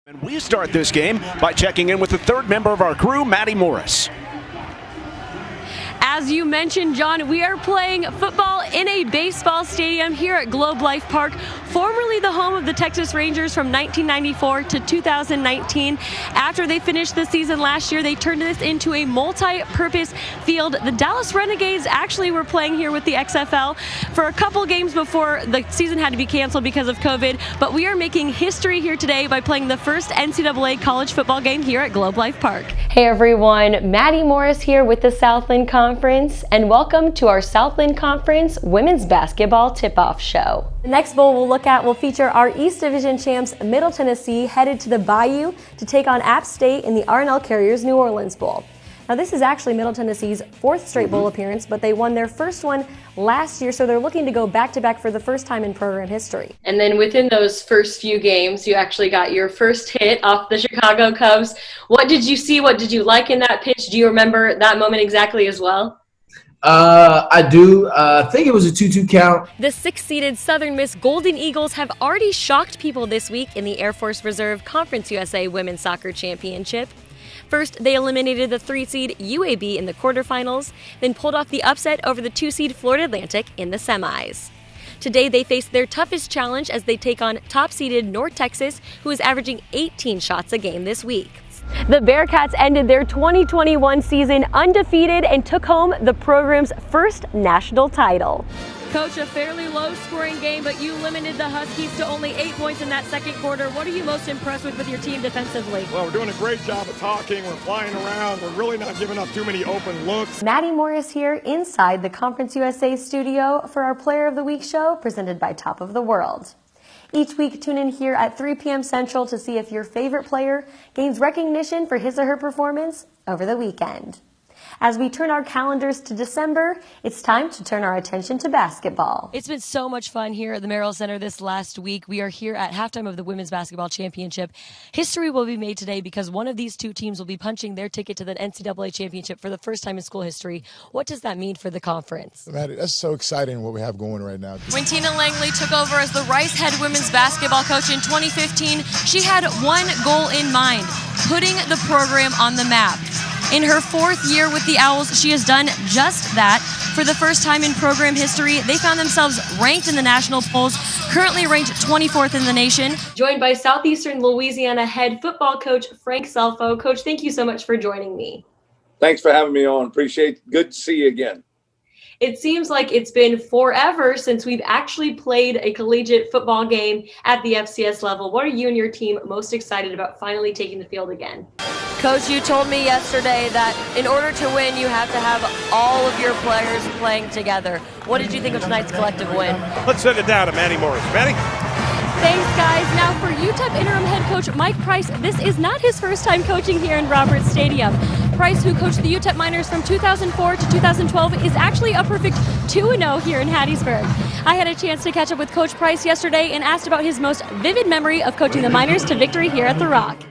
And we start this game by checking in with the third member of our crew, Madi Morris. As you mentioned, John, we are playing football in a baseball stadium here at Globe Life Park, formerly the home of the Texas Rangers from 1994 to 2019. After they finished the season last year, they turned this into a multi-purpose field. The Dallas Renegades actually were playing here with the XFL for a couple games before the season had to be canceled because of COVID, but we are making history here today by playing the first NCAA college football game here at Globe Life Park. Hey everyone, Madi Morris here with the Southland Conference, and welcome to our Southland Conference Women's Basketball Tip-Off Show. The next bowl we'll look at will feature our East Division champs Middle Tennessee headed to the Bayou to take on App State in the R+L Carriers New Orleans Bowl. Now this is actually Middle Tennessee's fourth straight bowl appearance, but they won their first one last year, so they're looking to go back-to-back for the first time in program history. And then within those first few games, you actually got your first hit off the Chicago Cubs. What did you see? What did you like in that pitch? Do you remember that moment exactly as well? I do. I think it was a 2-2 count. The 6th-seeded Southern Miss Golden Eagles have already shocked people this week in the Air Force Reserve Conference USA Women's Soccer Championship. First, they eliminated the 3-seed UAB in the quarterfinals, then pulled off the upset over the 2-seed Florida Atlantic in the semis. Today, they face their toughest challenge as they take on top-seeded North Texas, who is averaging 18 shots a game this week. The Bearcats ended their 2021 season undefeated and took home the program's first national title. Coach, a fairly low-scoring game, but you limited the Huskies to only 8 points in that second quarter. What are you most impressed with your team defensively? Well, we're doing a great job of talking. We're flying around. We're really not giving up too many open looks. Madi Morris here inside the Conference USA studio for our Player of the Week show presented by Top of the World. Each week, tune in here at 3 p.m. Central to see if your favorite player gains recognition for his or her performance over the weekend. As we turn our calendars to December, it's time to turn our attention to basketball. It's been so much fun here at the Merrill Center this last week. We are here at halftime of the Women's Basketball Championship. History will be made today because one of these two teams will be punching their ticket to the NCAA Championship for the first time in school history. What does that mean for the conference? Maddie, that's so exciting what we have going right now. When Tina Langley took over as the Rice head women's basketball coach in 2015, she had one goal in mind: putting the program on the map. In her 4th year with the Owls, she has done just that. For the first time in program history, they found themselves ranked in the national polls, currently ranked 24th in the nation. Joined by Southeastern Louisiana head football coach Frank Selfo. Coach, thank you so much for joining me. Thanks for having me on. Appreciate it. Good to see you again. It seems like it's been forever since we've actually played a collegiate football game at the FCS level. What are you and your team most excited about finally taking the field again? Coach, you told me yesterday that in order to win, you have to have all of your players playing together. What did you think of tonight's collective win? Let's send it down to Madi Morris. Madi? Thanks, guys. Now for UTEP interim head coach Mike Price, this is not his first time coaching here in Roberts Stadium. Price, who coached the UTEP Miners from 2004 to 2012, is actually a perfect 2-0 here in Hattiesburg. I had a chance to catch up with Coach Price yesterday and asked about his most vivid memory of coaching the Miners to victory here at The Rock.